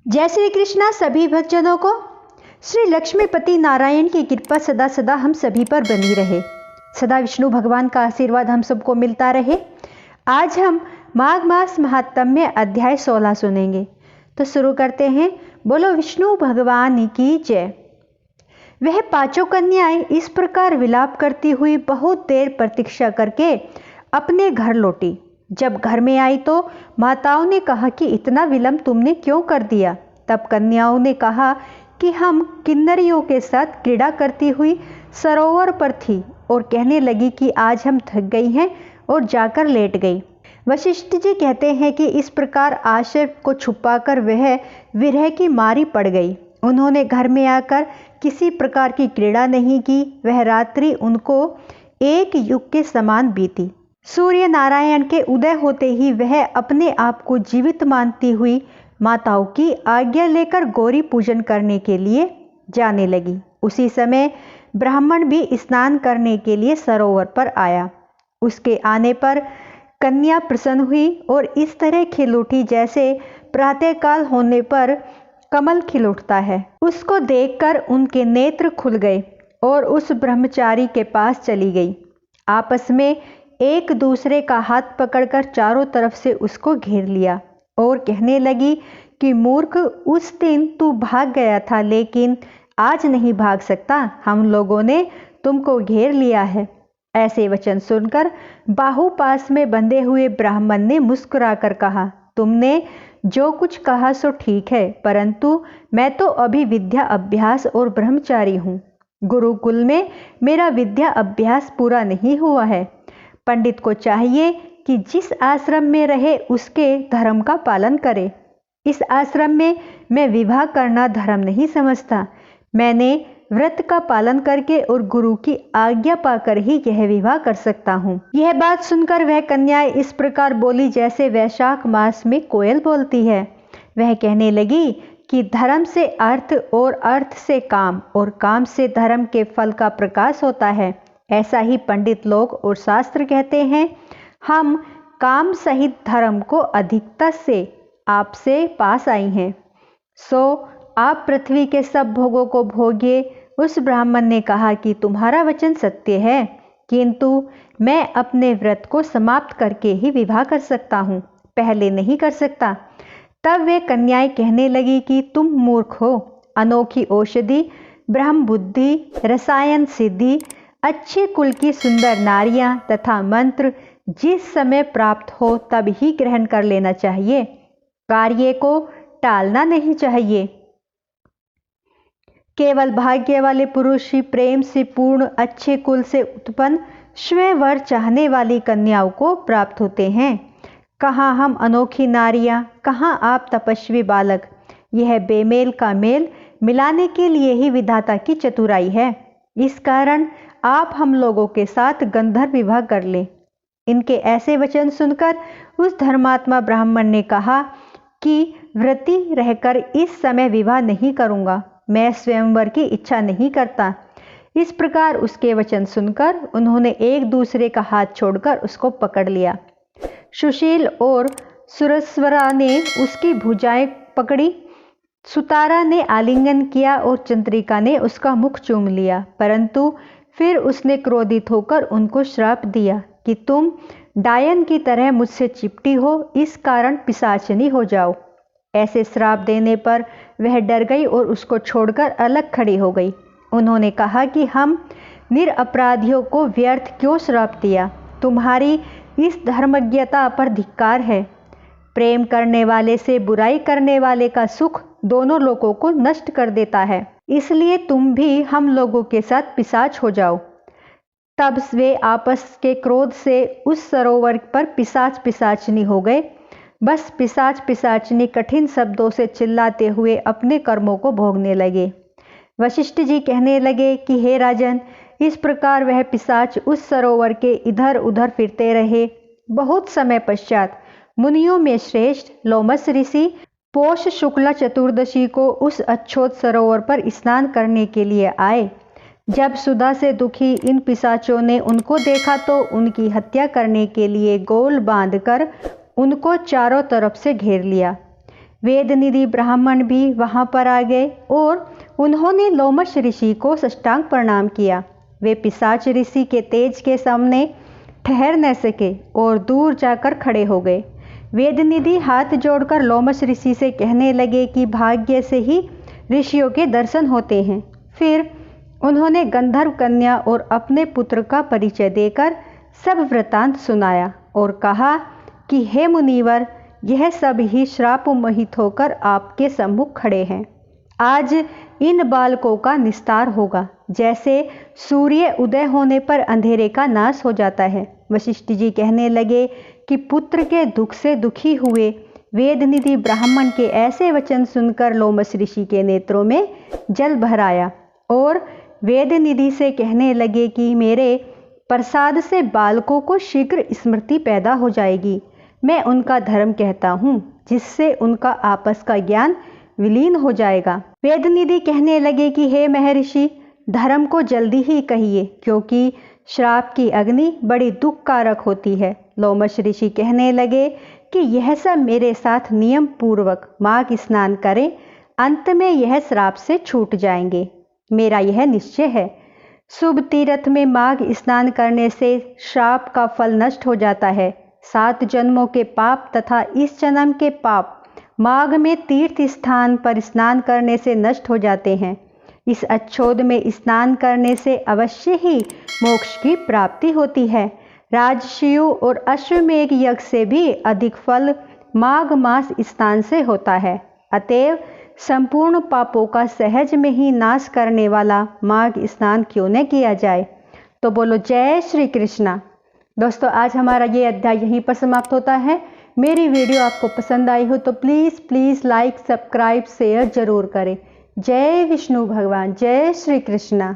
जय श्री कृष्णा सभी भक्तजनों को। श्री लक्ष्मीपति नारायण की कृपा सदा सदा हम सभी पर बनी रहे। सदा विष्णु भगवान का आशीर्वाद हम सबको मिलता रहे। आज हम माघ मास महात्म्य अध्याय 16 सुनेंगे। तो शुरू करते हैं। बोलो विष्णु भगवान की जय। वह पांचों कन्याएं इस प्रकार विलाप करती हुई बहुत देर प्रतीक्षा करके अपने घर लौटी। जब घर में आई तो माताओं ने कहा कि इतना विलंब तुमने क्यों कर दिया। तब कन्याओं ने कहा कि हम किन्नरियों के साथ क्रीड़ा करती हुई सरोवर पर थी और कहने लगी कि आज हम थक गई हैं और जाकर लेट गई। वशिष्ठ जी कहते हैं कि इस प्रकार आशय को छुपाकर वह विरह की मारी पड़ गई। उन्होंने घर में आकर किसी प्रकार की क्रीड़ा नहीं की। वह रात्रि उनको एक युग के समान बीती। सूर्य नारायण के उदय होते ही वह अपने आप को जीवित मानती हुई माताओं की आज्ञा लेकर गौरी पूजन करने के लिए जाने लगी। उसी समय ब्राह्मण भी स्नान करने के लिए सरोवर पर आया। उसके आने पर कन्या प्रसन्न हुई और इस तरह खिल उठी जैसे प्रातःकाल होने पर कमल खिल उठता है। उसको देखकर उनके नेत्र खुल गए और उस ब्रह्मचारी के पास चली गई। आपस में एक दूसरे का हाथ पकड़कर चारों तरफ से उसको घेर लिया और कहने लगी कि मूर्ख, उस दिन तू भाग गया था लेकिन आज नहीं भाग सकता। हम लोगों ने तुमको घेर लिया है। ऐसे वचन सुनकर बाहु पास में बंधे हुए ब्राह्मण ने मुस्कुराकर कहा, तुमने जो कुछ कहा सो ठीक है, परंतु मैं तो अभी विद्या अभ्यास और ब्रह्मचारी हूँ। गुरुकुल में मेरा विद्या अभ्यास पूरा नहीं हुआ है। पंडित को चाहिए कि जिस आश्रम में रहे उसके धर्म का पालन करे। इस आश्रम में मैं विवाह करना धर्म नहीं समझता। मैंने व्रत का पालन करके और गुरु की आज्ञा पाकर ही यह विवाह कर सकता हूँ। यह बात सुनकर वह कन्याएं इस प्रकार बोली जैसे वैशाख मास में कोयल बोलती है। वह कहने लगी कि धर्म से अर्थ और अर्थ से काम और काम से धर्म के फल का प्रकाश होता है। ऐसा ही पंडित लोग और शास्त्र कहते हैं। हम काम सहित धर्म को अधिकता से आपसे पास आई हैं। सो आप पृथ्वी के सब भोगों को भोगिए। उस ब्राह्मण ने कहा कि तुम्हारा वचन सत्य है, किंतु मैं अपने व्रत को समाप्त करके ही विवाह कर सकता हूँ, पहले नहीं कर सकता। तब वे कन्याएं कहने लगी कि तुम मूर्ख हो। अनोखी औषधि, ब्रह्म बुद्धि, रसायन सिद्धि, अच्छे कुल की सुंदर नारियां तथा मंत्र जिस समय प्राप्त हो तब ही ग्रहण कर लेना चाहिए। कार्य को टालना नहीं चाहिए। केवल भाग्य वाले पुरुष ही प्रेम से पूर्ण अच्छे कुल से उत्पन्न स्वयं वर चाहने वाली कन्याओं को प्राप्त होते हैं। कहाँ हम अनोखी नारियां, कहाँ आप तपस्वी बालक। यह बेमेल का मेल मिलाने के लिए ही विधाता की चतुराई है। इस कारण आप हम लोगों के साथ गंधर्व विवाह कर लें। इनके ऐसे वचन सुनकर उस धर्मात्मा ब्राह्मण ने कहा कि व्रती रहकर इस समय विवाह नहीं करूंगा। मैं स्वयंवर की इच्छा नहीं करता। इस प्रकार उसके वचन सुनकर उन्होंने एक दूसरे का हाथ छोड़कर उसको पकड़ लिया। सुशील और सुरस्वरा ने उसकी भुजाएं पकड़ी। सुतारा ने आलिंगन किया और चंद्रिका ने उसका मुख चूम लिया, परंतु फिर उसने क्रोधित होकर उनको श्राप दिया कि तुम डायन की तरह मुझसे चिपटी हो, इस कारण पिशाचिनी हो जाओ। ऐसे श्राप देने पर वह डर गई और उसको छोड़कर अलग खड़ी हो गई। उन्होंने कहा कि हम निरपराधियों को व्यर्थ क्यों श्राप दिया। तुम्हारी इस धर्मज्ञता पर धिक्कार है। प्रेम करने वाले से बुराई करने वाले का सुख दोनों लोगों को नष्ट कर देता है। इसलिए तुम भी हम लोगों के साथ पिशाच हो जाओ। तब वे आपस के क्रोध से उस सरोवर पर पिशाच पिशाचनी हो गए। बस पिशाच पिशाचनी कठिन शब्दों से चिल्लाते हुए अपने कर्मों को भोगने लगे। वशिष्ठ जी कहने लगे कि हे राजन, इस प्रकार वह पिशाच उस सरोवर के इधर उधर फिरते रहे। बहुत समय पश्चात मुनियों में श्रेष्ठ लोमस ऋषि पौष शुक्ला चतुर्दशी को उस अच्छोत सरोवर पर स्नान करने के लिए आए। जब सुधा से दुखी इन पिशाचों ने उनको देखा तो उनकी हत्या करने के लिए गोल बांधकर उनको चारों तरफ से घेर लिया। वेदनिधि ब्राह्मण भी वहां पर आ गए और उन्होंने लोमश ऋषि को साष्टांग प्रणाम किया। वे पिशाच ऋषि के तेज के सामने ठहर न सके और दूर जाकर खड़े हो गए। वेदनिधि हाथ जोड़कर लोमश ऋषि से कहने लगे कि भाग्य से ही ऋषियों के दर्शन होते हैं। फिर उन्होंने गंधर्व कन्या और अपने पुत्र का परिचय देकर सब वृतांत सुनाया और कहा कि हे मुनिवर, यह सब ही श्राप मोहित होकर आपके सम्मुख खड़े हैं। आज इन बालकों का निस्तार होगा, जैसे सूर्य उदय होने पर अंधेरे का नाश हो जाता है। वशिष्ठ जी कहने लगे कि पुत्र के दुख से दुखी हुए वेदनिधि ब्राह्मण के ऐसे वचन सुनकर लोमश ऋषि के नेत्रों में जल भर आया और वेदनिधि से कहने लगे कि मेरे प्रसाद से बालकों को शीघ्र स्मृति पैदा हो जाएगी। मैं उनका धर्म कहता हूँ, जिससे उनका आपस का ज्ञान विलीन हो जाएगा। वेदनिधि कहने लगे कि हे महर्षि, धर्म को जल्दी ही कहिए, क्योंकि श्राप की अग्नि बड़ी दुख कारक होती है। लोमश ऋषि कहने लगे कि यह सब मेरे साथ नियम पूर्वक माघ स्नान करें, अंत में यह श्राप से छूट जाएंगे। मेरा यह निश्चय है। शुभ तीर्थ में माघ स्नान करने से श्राप का फल नष्ट हो जाता है। 7 जन्मों के पाप तथा इस जन्म के पाप माघ में तीर्थ स्थान पर स्नान करने से नष्ट हो जाते हैं। इस अच्छोद में स्नान करने से अवश्य ही मोक्ष की प्राप्ति होती है। राजशिव और अश्वमेघ यज्ञ से भी अधिक फल माघ मास स्नान से होता है। अतएव संपूर्ण पापों का सहज में ही नाश करने वाला माघ स्नान क्यों न किया जाए। तो बोलो जय श्री कृष्णा। दोस्तों, आज हमारा ये अध्याय यहीं पर समाप्त होता है। मेरी वीडियो आपको पसंद आई हो तो प्लीज़ लाइक, सब्सक्राइब, शेयर जरूर करें। जय विष्णु भगवान, जय श्री कृष्णा।